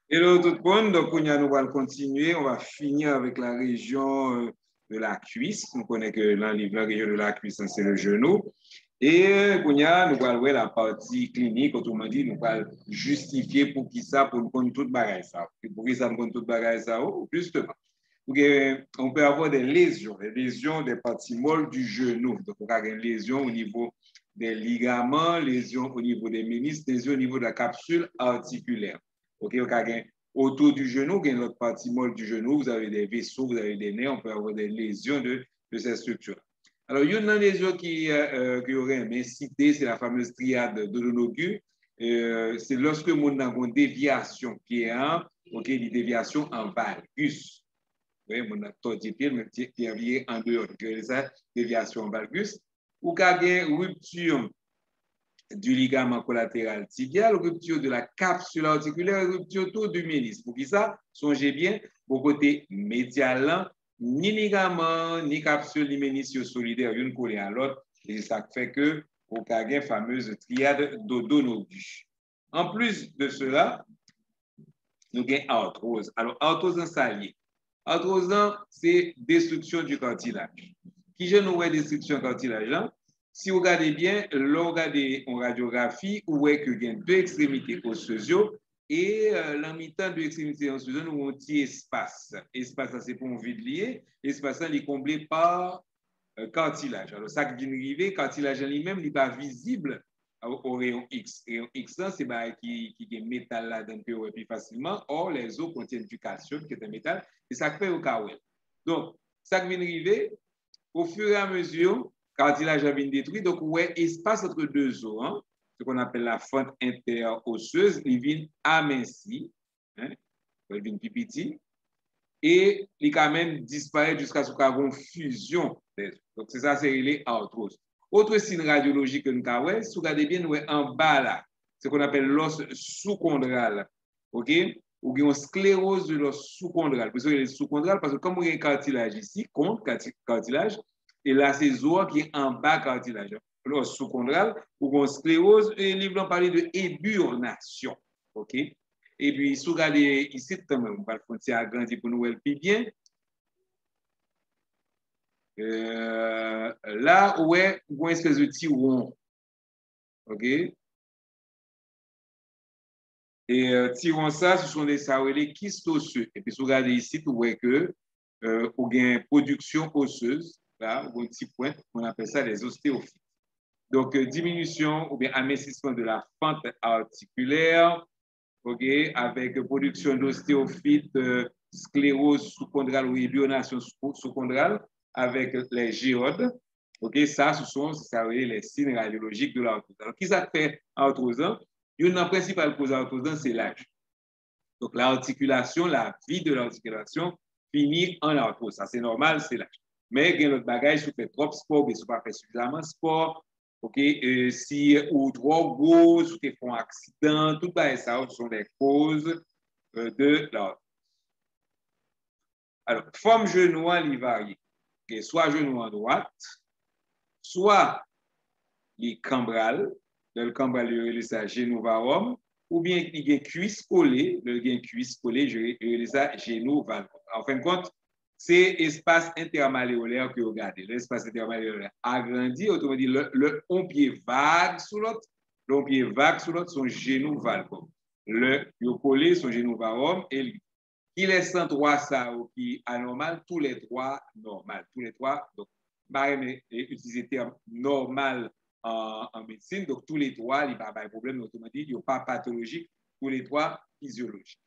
Hello tout le monde, donc on va continuer, on va finir avec la région de la cuisse. On connaît que dans la région de la cuisse, c'est le genou. Et nous allons voir la partie clinique, autrement dit, nous allons justifier pour qui ça, pour nous connaître toute bagaille ça. Pour qui ça nous connaît toute bagaille ça, justement. On peut avoir des lésions des parties molles du genou. Donc, on a des lésions au niveau des ligaments, lésions au niveau des ménisques, lésions au niveau de la capsule articulaire. OK, on a autour du genou, il y a notre partie molle du genou, vous avez des vaisseaux, vous avez des nerfs, on peut avoir des lésions de ces structures. Alors, il y a une lésion qui aurait incité, c'est la fameuse triade de l'onogu. C'est lorsque on a une déviation qui est une déviation en valgus. Oui, mon acteur dit mais qui est en dehors de ça, déviation en valgus, ou qu'il y a une rupture du ligament collatéral tibial, rupture de la capsule articulaire, rupture tout du ménisque. Pour qui ça, songez bien, au côté médial, ni ligament, ni capsule, ni ménisque solidaire, une collée à l'autre, et ça fait que au cas une fameuse triade d'odonogus. En plus de cela, nous avons arthrose. Alors, arthrose en salier. Arthrose, c'est destruction du cartilage. Qui je nous destruction du cartilage? Si vous regardez bien, là, vous regardez en radiographie, vous voyez qu'il y a deux extrémités osseuses et la mi-temps de l'extrémité osseuse, nous avons un petit espace. Espace, c'est pour un vide lié. Espace, il est comblé par cartilage. Alors, ça qui vient arriver, cartilage en lui-même n'est pas visible au rayon X. Rayon X, c'est qui est métal là d'un peu plus facilement. Or, les os contiennent du calcium, qui est un métal, et ça fait au kawel. Donc, ça qui vient arriver, au fur et à mesure, cartilage a bien détruit. Donc, ouais, espace entre deux os, hein, ce qu'on appelle la fente interosseuse, il vient aminci, hein, il vient plus petit, et il quand même disparaît jusqu'à ce qu'il y ait une fusion des os. Donc, c'est ça, c'est les arthroses. Autre signe radiologique que nous avons, si vous regardez bien, nous en bas là, ce qu'on appelle l'os sous-chondral. OK? Ou une sclérose de l'os sous-chondral. Pour ça, il est sous-chondral parce que comme il y a un cartilage ici, contre cartilage, et là, c'est l'os qui est en bas cartilage. L'os sous-chondral, ou une sclérose, et les blancs parlent de éburnation. OK? Et puis, si vous regardez ici, on va le faire agrandir pour nous voir plus bien. Là, ouais, une espèce de petit rond. OK? Et tirons ça, ce sont des sarrelés kystes osseux. Et puis, si vous regardez ici, vous voyez que vous avez une production osseuse, là, ou un petit point, on appelle ça les ostéophytes. Donc, diminution ou bien amincissement de la fente articulaire, OK, avec production d'ostéophytes, sclérose sous-chondrale ou éburnation sous-chondrale, avec les géodes. OK, ça, ça les signes radiologiques de l'arthrose. Alors, qui ça fait arthrose? Une principale cause d'arthrose, c'est l'âge. Donc, l'articulation, la vie de l'articulation finit en arthrose. Ça, c'est normal, c'est l'âge. Mais il y a notre bagage, si vous faites trop sport, mais si vous ne faites pas suffisamment sport, OK, si ou trop gros, si vous faites un accident, tout ça, ce sont des causes de l'arthrose. Alors, forme genou, il varie. Okay, soit genou en droite, soit les cambrales, le cambral, c'est genou varum, ou bien il y a cuisse collée, le cuisse collée, je ça genou varum. En fin de compte, c'est l'espace intermalléolaire que vous regardez. L'espace intermalléolaire agrandi, autrement dit, le on-pied vague sous l'autre, le pied vague sous l'autre, son genou valcom. Le collé, son genou varum, et lui. Il est sans droit ça ou qui anormal, tous les droits normal. Tous les droits, donc, utiliser le terme normal en médecine, donc tous les droits, il n'y a pas de problème, autrement dit, il n'y a pas pathologique, tous les droits physiologiques.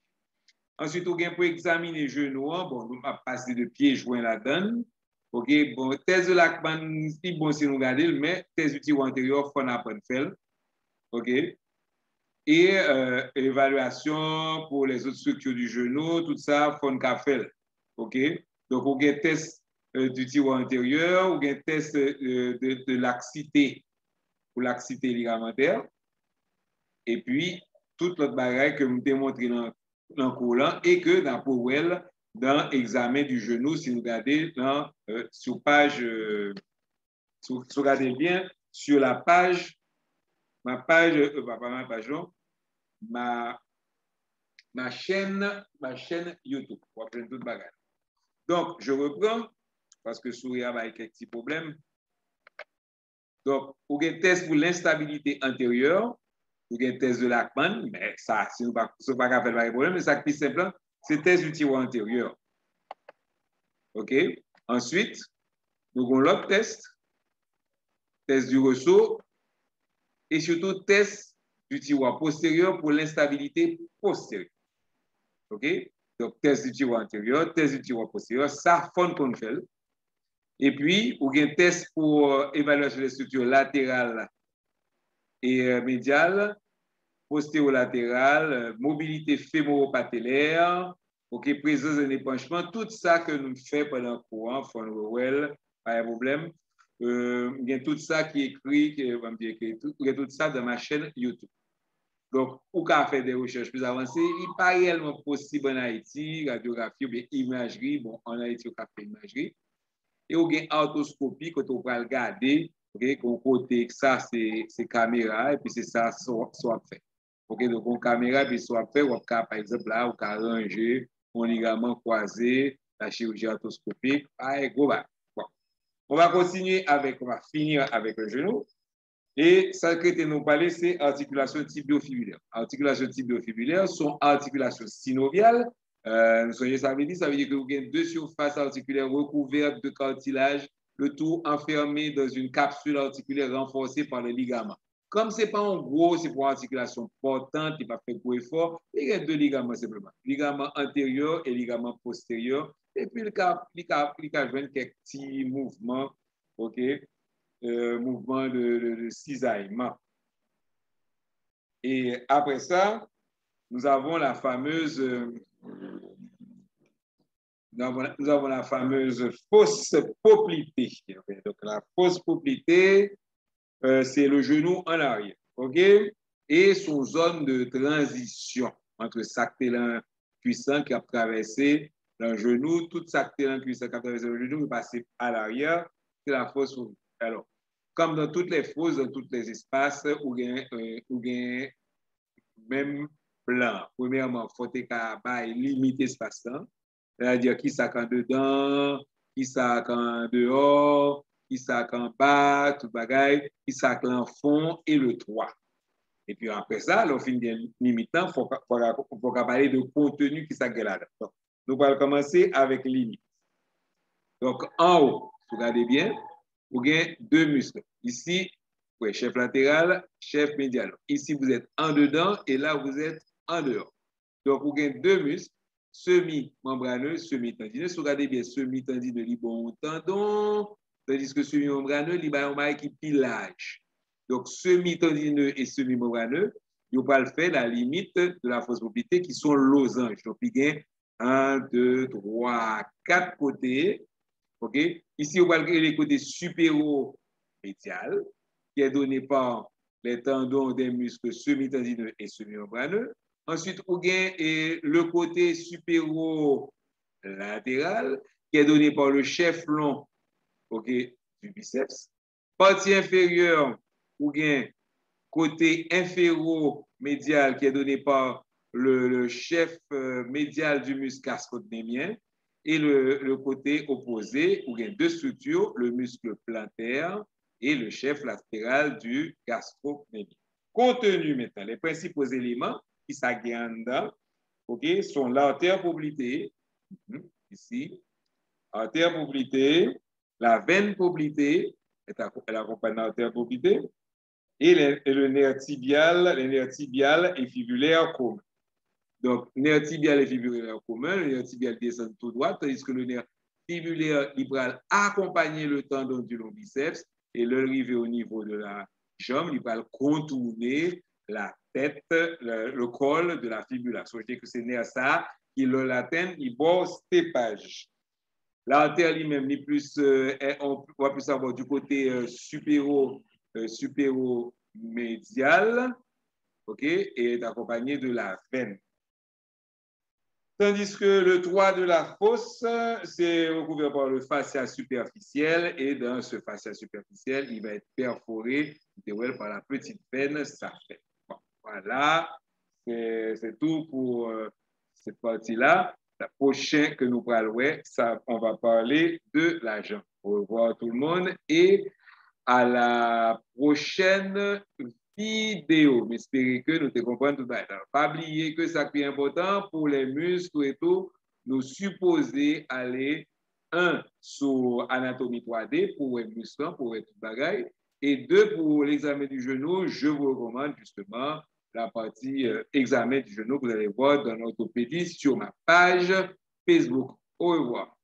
Ensuite, on pour examiner les genoux, bon, nous avons passé de pied joint la donne. OK, bon, thèse de Lachman, c'est bon si nous regardons, mais thèse du tir antérieur, il faut apprendre faire. OK, et évaluation pour les autres structures du genou, tout ça, faut qu'on fait. OK? Donc, on a un test du tiroir antérieur, on a un test de laxité pour laxité ligamentaire. Et puis, toute l'autre bagaille que vous démontrez dans le cours et que dans Powell, dans l'examen du genou, si vous regardez dans, sur page, si vous regardez bien, sur la page, ma page, pas ma page, non, ma chaîne YouTube. On va prendre tout bagage. Donc, je reprends parce que Souria a quelques petits problèmes. Donc, vous avez un test pour l'instabilité antérieure, vous avez un test de Lachman, mais ça, si nous ne sommes pas faire de problème, mais ça, plus simple, c'est test du tiroir antérieur. OK? Ensuite, nous avons l'autre test du ressaut, et surtout test du tiroir postérieur pour l'instabilité postérieure. OK? Donc, test du tiroir antérieur, test du tiroir postérieur, ça, fond qu'on fait. Et puis, vous avez un test pour évaluation des structures latérales et médiales, postérolatérales, mobilité fémoro-patellaire, OK, présence d'un épanchement, tout ça que nous faisons pendant le courant, pas de problème. Il y a tout ça qui est écrit, il y a tout ça dans ma chaîne YouTube. Donc, ou qu'à faire des recherches plus avancées, il n'est pas réellement possible en Haïti, radiographie ou bien imagerie. Bon, en Haïti, on a fait imagerie. Et on a une orthoscopie quand on va regarder, OK, qu'on côté ça, c'est caméra, et puis c'est ça, soit fait. OK, donc on caméra, puis soit fait, on a, par exemple, là, on a rangé, on ligament croisé, la chirurgie orthoscopique, bon. On va continuer avec, on va finir avec le genou. Et ça que nous parler, c'est articulation tibiofibulaire. Articulation tibiofibulaire sont articulations synoviales. Ça veut dire que vous avez deux surfaces articulaires recouvertes de cartilage, le tout enfermé dans une capsule articulaire renforcée par les ligaments. Comme ce n'est pas en gros, c'est pour une articulation portante, il pas fait gros effort, il y a deux ligaments simplement. Ligament antérieur et ligament postérieur. Et puis, il y a quelques petits mouvements, OK? Mouvement de cisaillement. Et après ça, nous avons la fameuse fausse poplité. Donc, la fausse poplité, c'est le genou en arrière. OK? Et son zone de transition entre sactélin puissant qui a traversé le genou, toute sactélin puissant qui a traversé le genou, est passé à l'arrière, c'est la fausse poplité. Alors, comme dans toutes les fosses, dans tous les espaces, ou bien même plan. Premièrement, il faut limiter l'espace-temps. C'est-à-dire qui ça quand dedans, qui ça quand dehors, qui ça quand bas, tout bagaille, qui ça quand fond et le toit. Et puis après ça, l'on finit bien limitant, il faut parler de contenu qui ça là. Donc, nous allons commencer avec limite. Donc, en haut, regardez bien, vous avez deux muscles. Ici, ouais, chef latéral, chef médial. Ici, vous êtes en dedans et là, vous êtes en dehors. Donc, vous avez deux muscles, semi-membraneux, semi-tendineux. Regardez bien, semi-tendineux, il bon tendon, tandis que semi-membraneux, il a un qui pilage. Donc, semi-tendineux et semi-membraneux, ils vont le faire la limite de la fausse mobilité qui sont losanges. Donc, il y a 1, 2, 3, 4 côtés. OK? Ici, on va regarder les côtés supéro-médial, qui est donné par les tendons des muscles semi-tendineux et semi-membraneux. Ensuite, on a le côté supéro-latéral, qui est donné par le chef long, OK, du biceps. Partie inférieure, on a côté inféro-médial, qui est donné par le chef médial du muscle gastrocnémien. Et le côté opposé, où il y a deux structures, le muscle plantaire et le chef latéral du gastrocnémien. Contenu maintenant, les principaux éléments qui s'agrandent, okay, sont l'artère poplitée, ici, artère poplitée, la veine poplitée, elle accompagne l'artère poplitée, et le nerf tibial et fibulaire commun. Donc, nerf tibial et fibulaire commun, le nerf tibial descend tout droit, tandis que le nerf fibulaire libéral accompagner le tendon du long biceps et le arriver au niveau de la jambe, il va contourner la tête, le col de la fibula. Ça veut dire que c'est nerf ça qui l'atteigne, il bord stépage. L'artère lui-même, on va plus savoir du côté supéro-médial, OK, et est accompagné de la veine. Tandis que le toit de la fosse, c'est recouvert par le fascia superficiel et dans ce fascia superficiel, il va être perforé par la petite veine sacrée. Bon, voilà, c'est tout pour cette partie-là. La prochaine que nous parlons, ça, on va parler de l'argent. Au revoir tout le monde et à la prochaine vidéo. J'espère que nous te comprenons tout à l'heure. Pas oublier que ça qui est important pour les muscles et tout, nous supposons aller sur anatomie 3D pour les muscles, pour les tout bagaille. Et 2, pour l'examen du genou, je vous recommande justement la partie examen du genou que vous allez voir dans l'orthopédie sur ma page Facebook. Au revoir.